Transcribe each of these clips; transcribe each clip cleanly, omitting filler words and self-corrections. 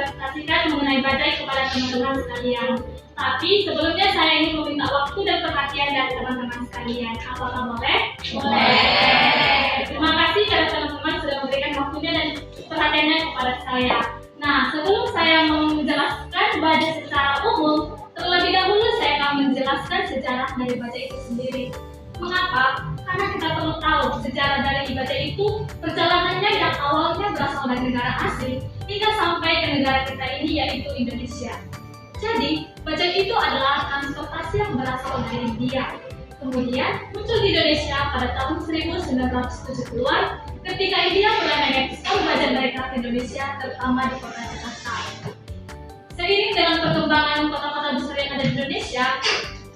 presentasikan mengenai bajai kepada teman-teman sekalian. Tapi sebelumnya saya ingin meminta waktu dan perhatian dari teman-teman sekalian. Apakah boleh? Boleh. Terima kasih kepada teman-teman sudah memberikan waktunya dan perhatiannya kepada saya. Nah, sebelum saya menjelaskan bajai secara umum, terlebih dahulu saya akan menjelaskan sejarah dari bajai itu sendiri. Mengapa? Karena kita perlu tahu sejarah dari bajai itu perjalanannya yang awalnya berasal dari negara asing hingga sampai ke negara kita ini, yaitu Indonesia. Jadi, bajai itu adalah transportasi yang berasal dari India. Kemudian muncul di Indonesia pada tahun 1970-an ketika India mulai mengekspor bajai mereka ke Indonesia, terutama di kota Jakarta. Seiring dengan perkembangan kota-kota besar yang ada di Indonesia,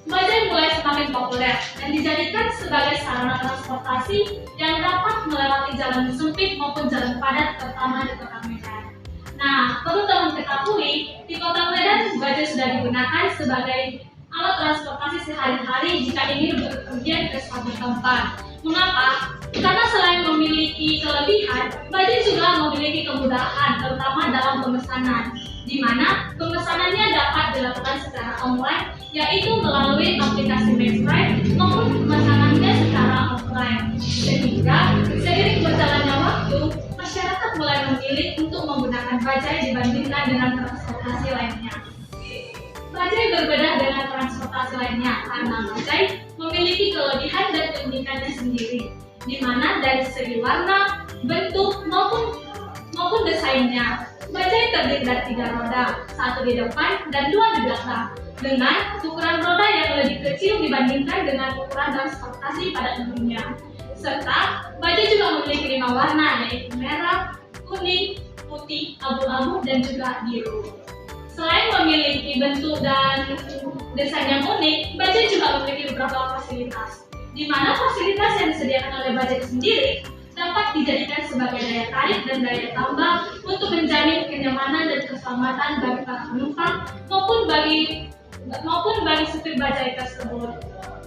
bajai mulai semakin populer dan dijadikan sebagai sarana transportasi yang dapat melewati jalan sempit maupun jalan padat, terutama di kota Medan. Nah, perlu teman ketahui, di kota Medan bajai sudah digunakan sebagai alat transportasi sehari-hari jika ingin berpergian ke suatu tempat. Mengapa? Karena selain memiliki kelebihan, bajai juga memiliki kemudahan, terutama dalam pemesanan, di mana pemesanannya dapat dilakukan secara online, yaitu melalui aplikasi Medride maupun pemesanannya secara offline. Sehingga seiring berjalannya waktu, masyarakat mulai memilih untuk menggunakan bajai dibandingkan dengan transportasi lainnya. Bajai berbeda dengan transportasi lainnya karena bajai memiliki kelebihan dan keunikannya sendiri, di mana dari segi warna, bentuk maupun desainnya, bajai terdiri dari 3 roda, 1 di depan dan 2 di belakang, dengan ukuran roda yang lebih kecil dibandingkan dengan ukuran transportasi pada umumnya. Serta bajai juga memiliki 5 warna, yaitu merah, kuning, putih, abu-abu dan juga biru. Selain memiliki bentuk dan desain yang unik, bajai juga memiliki beberapa fasilitas, di mana fasilitas yang disediakan oleh bajai sendiri dapat dijadikan sebagai daya tarik dan daya tambah untuk menjamin kenyamanan dan keselamatan bagi para penumpang maupun bagi supir bajai tersebut.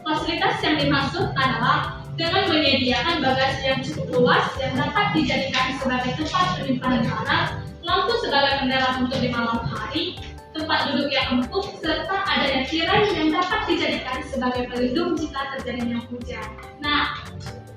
Fasilitas yang dimaksud adalah dengan menyediakan bagasi yang cukup luas yang dapat dijadikan sebagai tempat penyimpanan barang, lampu sebagai penerang untuk di malam hari, tempat duduk yang empuk, serta adanya tirai yang dapat dijadikan sebagai pelindung jika terjadinya hujan. Nah,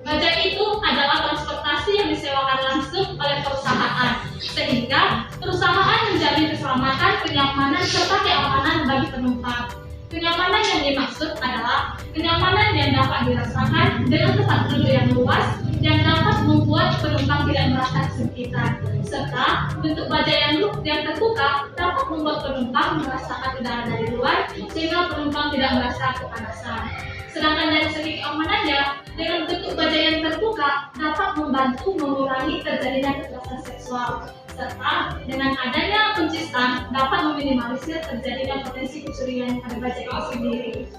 bajai itu adalah transportasi yang disewakan langsung oleh perusahaan, sehingga perusahaan menjamin keselamatan, kenyamanan, serta keamanan bagi penumpang. Kenyamanan yang dimaksud adalah kenyamanan yang dapat dirasakan dengan tempat duduk yang luas yang dapat membuat penumpang tidak merasa kesempitan, serta bentuk bajai yang terbuka dapat membuat penumpang merasakan udara dari luar sehingga penumpang tidak merasa kepanasan. Sedangkan dari segi keamanannya, dengan bentuk bajai yang terbuka dapat membantu mengurangi terjadinya kekerasan seksual, serta dengan adanya kunci stang dapat meminimalisir terjadinya potensi kecurigaan pada bajai itu sendiri.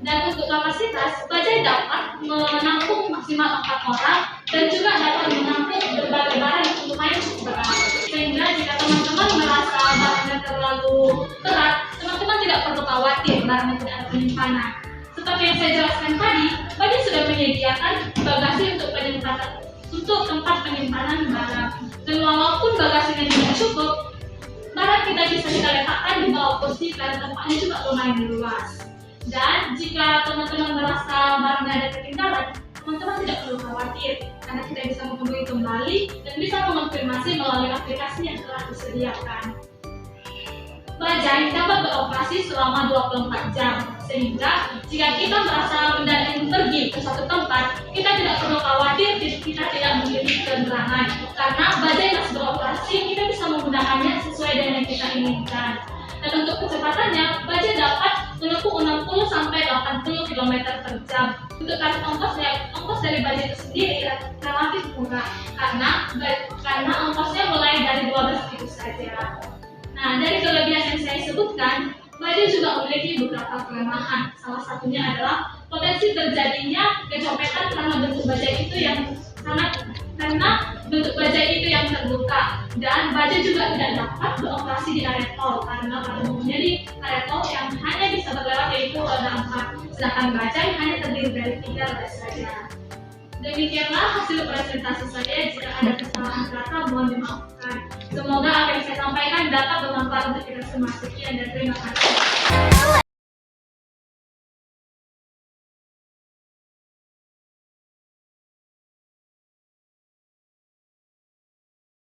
Dan untuk kapasitas, bajai dapat menampung maksimal 4 orang dan juga dapat menampung berbagai barang yang lumayan cukup berat. Sehingga jika teman-teman merasa barangnya terlalu berat, teman-teman tidak perlu khawatir barangnya tidak ada penyimpanan. Seperti yang saya jelaskan tadi, bajai sudah menyediakan bagasi untuk tempat penyimpanan barang. Dan walaupun bagasinya tidak cukup, barang kita bisa kita letakkan di bawah kursi karena tempatnya juga lumayan luas. Dan jika teman-teman merasa barangnya ada ketinggalan, teman-teman tidak perlu khawatir karena kita bisa menghubungi kembali dan bisa mengonfirmasi melalui aplikasi yang telah disediakan. Bajai dapat beroperasi selama 24 jam, sehingga jika kita merasa mendadak ingin pergi ke suatu tempat, kita tidak perlu khawatir kita tidak memiliki penerangan, karena bajai masih beroperasi, kita bisa menggunakannya sesuai dengan yang kita inginkan. Dan untuk kecepatannya, bajai dapat menempuh 60 sampai 80 km per jam. Untuk tarif ongkos dari bajai itu sendiri relatif murah, karena ongkosnya mulai dari 12.000 saja. Nah, dari kelebihan yang saya sebutkan, bajai juga memiliki beberapa kelemahan. Salah satunya adalah potensi terjadinya kecopetan karena bentuk bajai itu yang terbuka, dan bajai juga tidak dapat beroperasi di area tol karena pada umumnya di area tol yang hanya bisa berlewat yaitu roda 4, sedangkan bajai hanya terdiri dari 3 roda saja. Demikianlah hasil presentasi saya. Jika ada kesalahan kata, mohon dimaafkan. Semoga apa yang saya sampaikan dapat bermanfaat untuk kita semua. Sekian dan terima kasih.